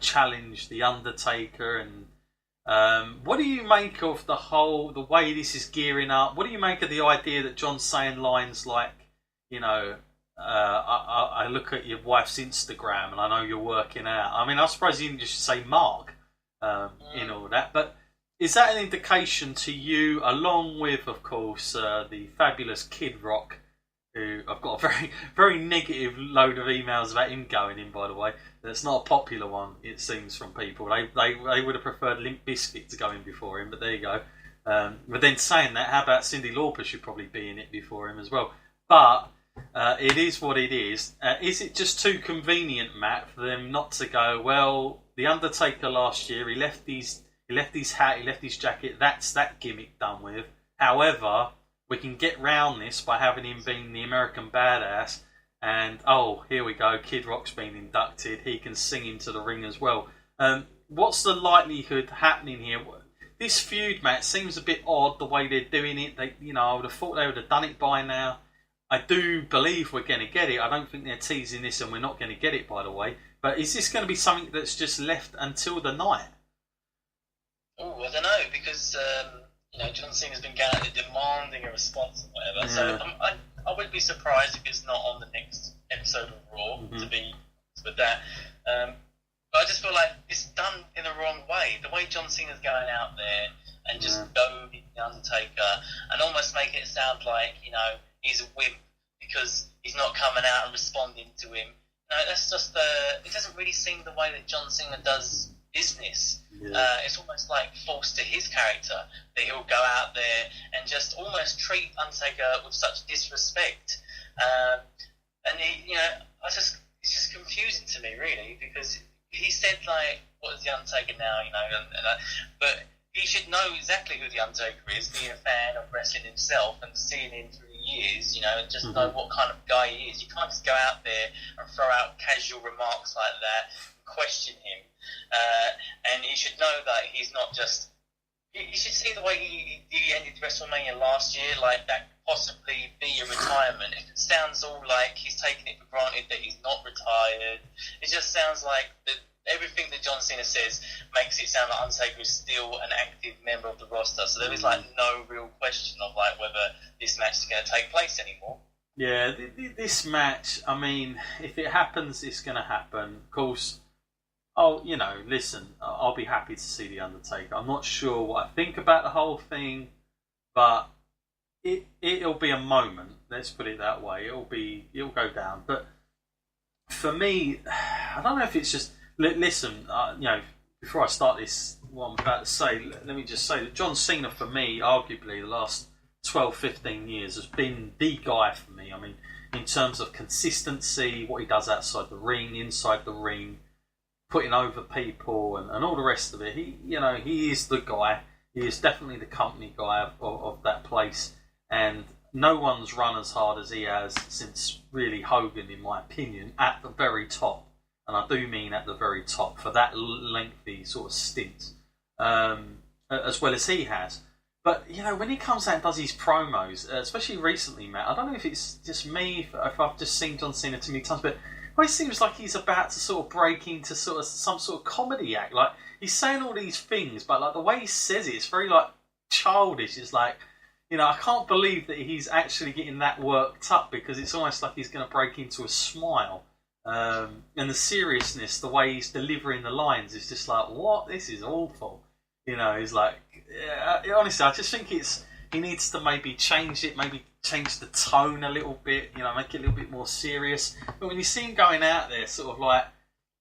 challenge the Undertaker. And what do you make of the way this is gearing up? What do you make of the idea that John's saying lines like, you know, I look at your wife's Instagram and I know you're working out. I mean, I suppose you didn't just say Mark in all that, but is that an indication to you, along with, of course, the fabulous Kid Rock, who I've got a very, very negative load of emails about him going in, by the way. That's not a popular one, it seems, from people. They would have preferred Limp Bizkit to go in before him, but there you go. But then saying that, how about Cyndi Lauper should probably be in it before him as well? But it is what it is. Is it just too convenient, Matt, for them not to go, well, The Undertaker last year, he left his hat, he left his jacket, that's that gimmick done with. However, we can get round this by having him being the American Badass, and here we go, Kid Rock's been inducted, he can sing into the ring as well. What's the likelihood happening here? This feud, Matt, seems a bit odd the way they're doing it. I would have thought they would have done it by now. I do believe we're going to get it. I don't think they're teasing this and we're not going to get it, by the way. But is this going to be something that's just left until the night? Oh, I don't know, because John Cena's been going out there demanding a response and whatever. Yeah. So I would be surprised if it's not on the next episode of Raw, to be with that. But I just feel like it's done in the wrong way. The way John Cena's going out there and just go with the Undertaker and almost make it sound like, he's a wimp because he's not coming out and responding to him. No, that's just it doesn't really seem the way that John Cena does business. Yeah. It's almost like forced to his character that he'll go out there and just almost treat Undertaker with such disrespect. And it's just confusing to me, really, because he said, like, what is the Undertaker now, but he should know exactly who the Undertaker is, being a fan of wrestling himself and seeing him through years, and just know what kind of guy he is. You can't just go out there and throw out casual remarks like that and question him. And he should know that he's not just... You should see the way he ended WrestleMania last year, like that could possibly be a retirement. It sounds all like he's taking it for granted that he's not retired. It just sounds like everything that John Cena says makes it sound like Undertaker is still an active member of the roster. So there is no real question of whether this match is going to take place anymore. Yeah, this match, I mean, if it happens, it's going to happen. Of course, listen, I'll be happy to see The Undertaker. I'm not sure what I think about the whole thing, but it'll be a moment. Let's put it that way. It'll go down. But for me, I don't know if it's just... Listen, before I start this, what I'm about to say, let me just say that John Cena, for me, arguably the last 12, 15 years, has been the guy for me. I mean, in terms of consistency, what he does outside the ring, inside the ring, putting over people, and all the rest of it. He is the guy. He is definitely the company guy of that place. And no one's run as hard as he has since really Hogan, in my opinion, at the very top. And I do mean at the very top, for that lengthy sort of stint, as well as he has. But, when he comes out and does his promos, especially recently, Matt, I don't know if it's just me, if I've just seen John Cena too many times, but it seems like he's about to sort of break into sort of some sort of comedy act. Like, he's saying all these things, but like the way he says it's very like childish. It's like, I can't believe that he's actually getting that worked up, because it's almost like he's going to break into a smile. And the seriousness, the way he's delivering the lines, is just like, what? This is awful. He's like, honestly, I just think he needs to maybe change it, maybe change the tone a little bit, make it a little bit more serious. But when you see him going out there, sort of like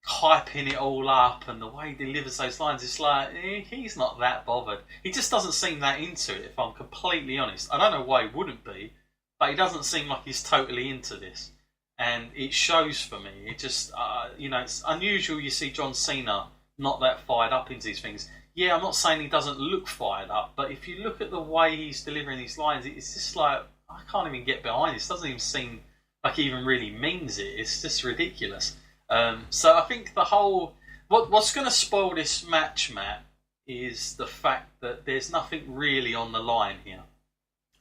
hyping it all up, and the way he delivers those lines, it's like, he's not that bothered. He just doesn't seem that into it, if I'm completely honest. I don't know why he wouldn't be, but he doesn't seem like he's totally into this. And it shows for me. It just, it's unusual you see John Cena not that fired up into these things. Yeah, I'm not saying he doesn't look fired up, but if you look at the way he's delivering these lines, it's just like, I can't even get behind this. It doesn't even seem like he even really means it. It's just ridiculous. So I think the whole... What's going to spoil this match, Matt, is the fact that there's nothing really on the line here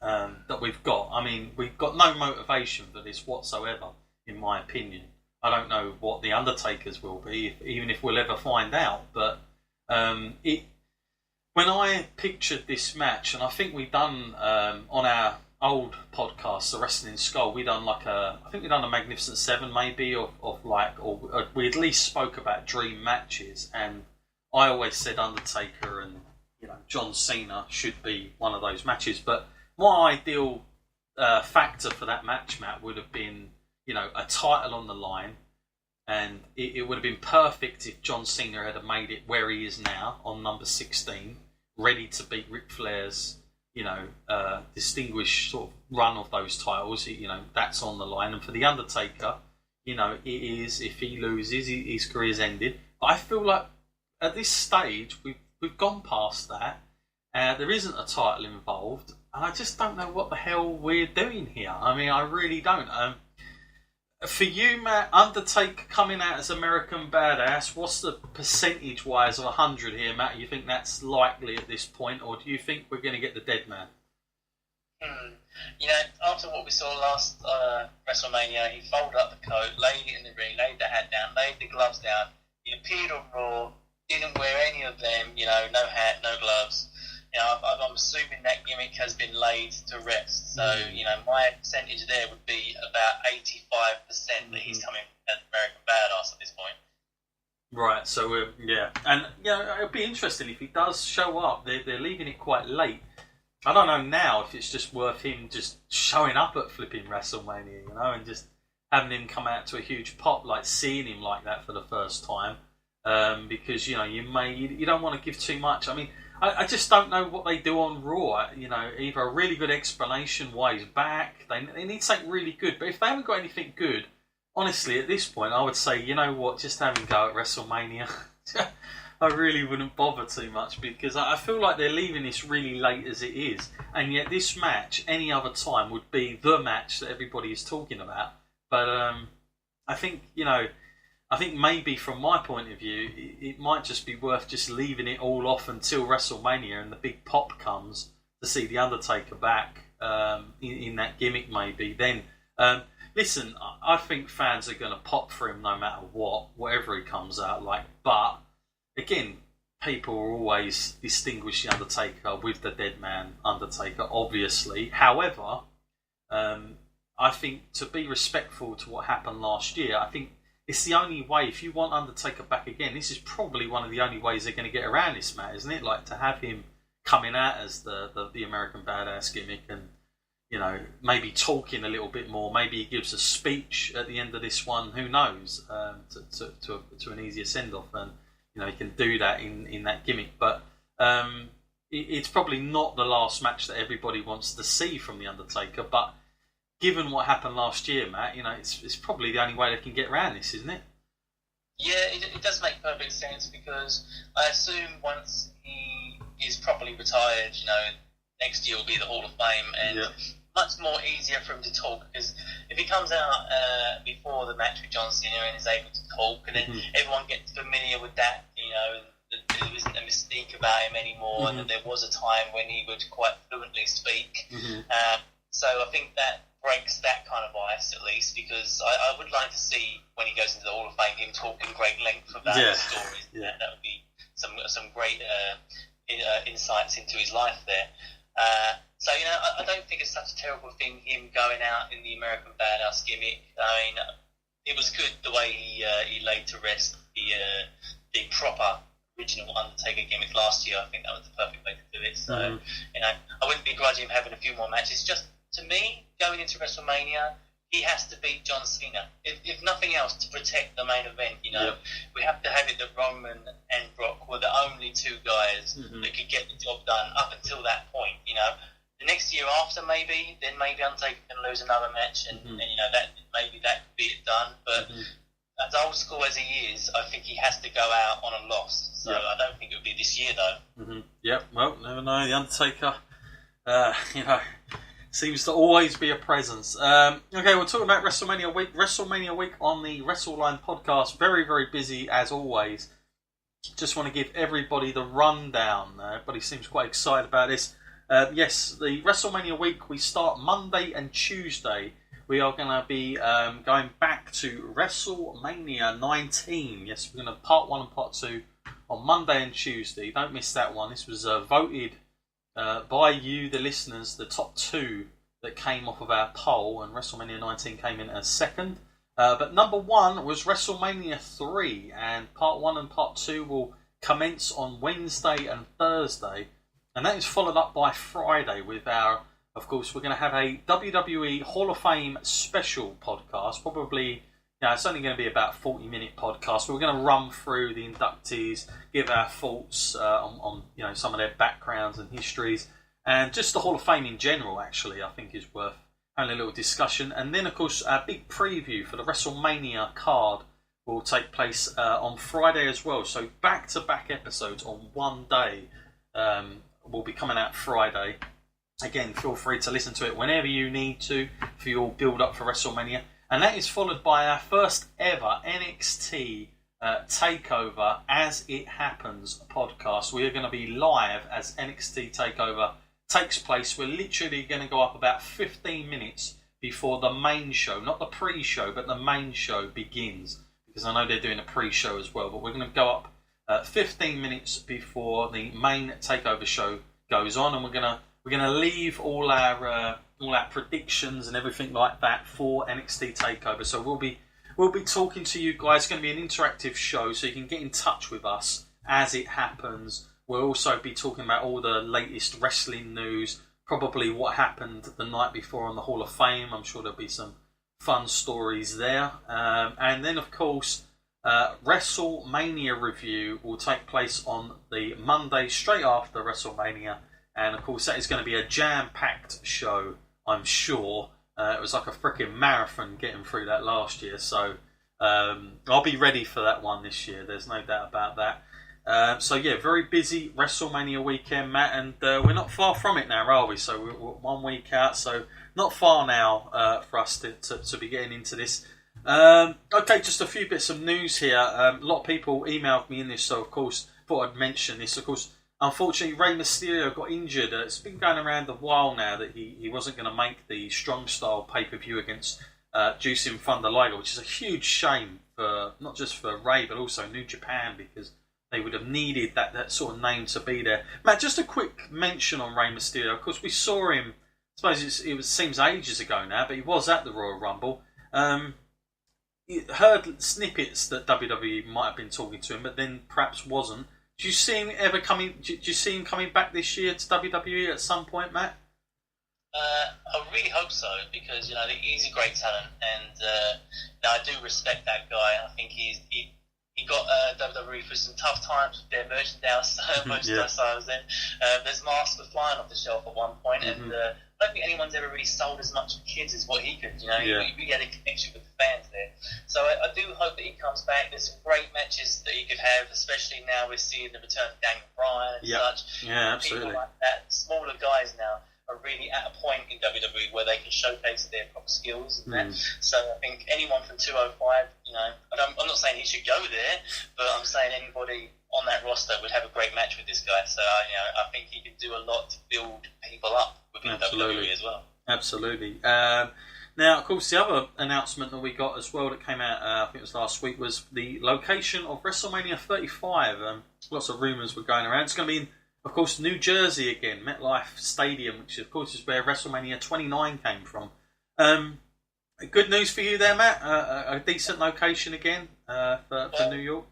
that we've got. I mean, we've got no motivation for this whatsoever, in my opinion. I don't know what the Undertaker's will be, even if we'll ever find out. But when I pictured this match, and I think we've done on our old podcast, The Wrestling Skull, we done I think we done a Magnificent Seven maybe or we at least spoke about dream matches, and I always said Undertaker and John Cena should be one of those matches. But my ideal factor for that match, Matt, would have been a title on the line, and it would have been perfect if John Cena had made it where he is now on number 16, ready to beat Ric Flair's distinguished sort of run of those titles. That's on the line. And for the Undertaker, it is, if he loses, his career's ended. But I feel like at this stage we've gone past that. There isn't a title involved, and I just don't know what the hell we're doing here. I mean, I really don't. For you, Matt, Undertaker coming out as American Badass, what's the percentage-wise of 100 here, Matt? You think that's likely at this point, or do you think we're going to get the dead man? After what we saw last WrestleMania, he folded up the coat, laid it in the ring, laid the hat down, laid the gloves down. He appeared on Raw, didn't wear any of them, no hat, no gloves. I'm assuming that gimmick has been laid to rest. So, my percentage there would be about 85% that he's coming as American Badass at this point. Right, so, yeah. And, it'll be interesting if he does show up. They're leaving it quite late. I don't know now if it's just worth him just showing up at flipping WrestleMania, and just having him come out to a huge pop, like seeing him like that for the first time. Because, you don't want to give too much. I mean, I just don't know what they do on Raw. Either a really good explanation why he's back. They need something really good. But if they haven't got anything good, honestly, at this point, I would say, you know what, just have him go at WrestleMania. I really wouldn't bother too much, because I feel like they're leaving this really late as it is. And yet this match, any other time, would be the match that everybody is talking about. But I think, I think maybe from my point of view, it might just be worth just leaving it all off until WrestleMania and the big pop comes to see The Undertaker back in that gimmick maybe. Then, listen, I think fans are going to pop for him no matter whatever he comes out like. But, again, people will always distinguish The Undertaker with the dead man Undertaker, obviously. However, I think to be respectful to what happened last year, I think it's the only way. If you want Undertaker back again, this is probably one of the only ways they're going to get around this, Matt, isn't it? Like, to have him coming out as the American Badass gimmick and, maybe talking a little bit more. Maybe he gives a speech at the end of this one, who knows, to an easier send-off. And, he can do that in that gimmick. But it's probably not the last match that everybody wants to see from The Undertaker, but given what happened last year, Matt, it's probably the only way they can get around this, isn't it? Yeah, it does make perfect sense, because I assume once he is properly retired, next year will be the Hall of Fame, and much more easier for him to talk, because if he comes out before the match with John Cena and is able to talk, and then everyone gets familiar with that, that there isn't a mystique about him anymore, and that there was a time when he would quite fluently speak. So I think that breaks that kind of ice, at least, because I would like to see, when he goes into the Hall of Fame, him talking great length about his stories. That would be some great insights into his life there. So, I don't think it's such a terrible thing, him going out in the American Badass gimmick. I mean, it was good the way he laid to rest the proper original Undertaker gimmick last year. I think that was the perfect way to do it. So, I wouldn't begrudge him having a few more matches. Just, to me, going into WrestleMania, he has to beat John Cena. If nothing else, to protect the main event, We have to have it that Roman and Brock were the only two guys that could get the job done up until that point, The next year after, maybe Undertaker can lose another match, and that maybe that could be it done. But as old school as he is, I think he has to go out on a loss. So I don't think it would be this year, though. Yep, well, never know. The Undertaker, seems to always be a presence. Okay, we're talking about WrestleMania week. WrestleMania week on the WrestleLine podcast. Very, very busy as always. Just want to give everybody the rundown. Everybody seems quite excited about this. Yes, the WrestleMania week, we start Monday and Tuesday we are going to be going back to WrestleMania 19. Yes, we're going to part 1 and part 2 on Monday and Tuesday. Don't miss that one. This was voted by you, the listeners, the top 2 that came off of our poll, and WrestleMania 19 came in as second. But number 1 was WrestleMania 3, and part 1 and part 2 will commence on Wednesday and Thursday, and that is followed up by Friday with our, of course, we're going to have a WWE Hall of Fame special podcast. Probably, it's only going to be about a 40-minute podcast, but we're going to run through the inductees, give our thoughts on some of their backgrounds and histories, and just the Hall of Fame in general, actually, I think is worth having a little discussion. And then, of course, our big preview for the WrestleMania card will take place on Friday as well. So back-to-back episodes on one day will be coming out Friday. Again, feel free to listen to it whenever you need to for your build-up for WrestleMania. And that is followed by our first ever NXT Takeover As It Happens podcast. We are going to be live as NXT Takeover takes place. We're literally going to go up about 15 minutes before the main show, not the pre-show, but the main show begins, because I know they're doing a pre-show as well. But we're going to go up 15 minutes before the main Takeover show goes on, and we're going to leave all our predictions and everything like that for NXT Takeover. So we'll be talking to you guys. It's going to be an interactive show, so you can get in touch with us as it happens. We'll also be talking about all the latest wrestling news, probably what happened the night before on the Hall of Fame. I'm sure there'll be some fun stories there. And then, of course, WrestleMania review will take place on the Monday straight after WrestleMania. And, of course, that is going to be a jam-packed show, I'm sure. It was like a freaking marathon getting through that last year. So I'll be ready for that one this year. There's no doubt about that. Very busy WrestleMania weekend, Matt, and we're not far from it now, are we? So we're 1 week out, so not far now for us to be getting into this. Okay, just a few bits of news here. A lot of people emailed me in this, so of course thought I'd mention this. Of course, unfortunately, Rey Mysterio got injured. It's been going around a while now that he wasn't going to make the Strong Style pay-per-view against Jushin Thunder Liger, which is a huge shame for not just for Rey but also New Japan, because they would have needed that sort of name to be there. Matt, just a quick mention on Rey Mysterio. Of course, we saw him, I suppose it seems ages ago now, but he was at the Royal Rumble. Heard snippets that WWE might have been talking to him, but then perhaps wasn't. Do you see him ever coming? Do you see him coming back this year to WWE at some point, Matt? I really hope so, because he's a great talent, and I do respect that guy. I think he got WWE through some tough times with their merchandise. Merchandise I was in. There's masks were flying off the shelf at one point, and I don't think anyone's ever really sold as much for kids as what he could. He really had a connection with the fans there. So I do hope that he comes back. There's some great matches that he could have, especially now we're seeing the return of Daniel Bryan and such. Yeah, absolutely. People like that, smaller guys now, are really at a point in WWE where they can showcase their proper skills and that. So I think anyone from 205, I'm not saying he should go there, but I'm saying anybody on that roster would have a great match with this guy. So I think he can do a lot to build people up within WWE as well. Absolutely. Now, of course, the other announcement that we got as well that came out, I think it was last week, was the location of WrestleMania 35. Lots of rumours were going around. It's going to be in, of course, New Jersey again, MetLife Stadium, which of course is where WrestleMania 29 came from. Good news for you there, Matt. A decent location again for New York.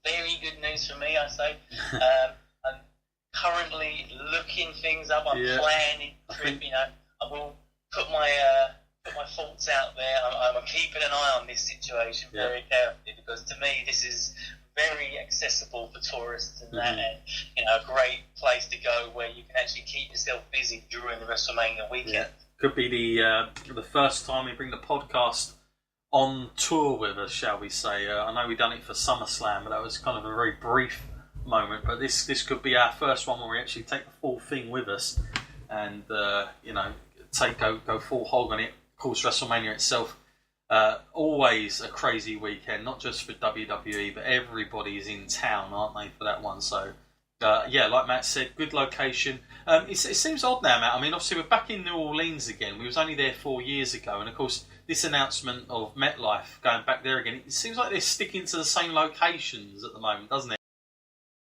Very good news for me, I say. I'm currently looking things up. I'm planning a trip. I will put my thoughts out there. I'm keeping an eye on this situation very carefully, because to me this is very accessible for tourists and that, and a great place to go where you can actually keep yourself busy during the WrestleMania weekend. Yeah. Could be the first time we bring the podcast on tour with us, shall we say. I know we've done it for SummerSlam, but that was kind of a very brief moment. But this could be our first one where we actually take the full thing with us and go full hog on it. Of course, WrestleMania itself, always a crazy weekend, not just for WWE, but everybody's in town, aren't they, for that one? So Yeah, like Matt said, good location. It seems odd now, Matt. I mean, obviously we're back in New Orleans again. We was only there 4 years ago, and of course this announcement of MetLife going back there again. It seems like they're sticking to the same locations at the moment, doesn't it?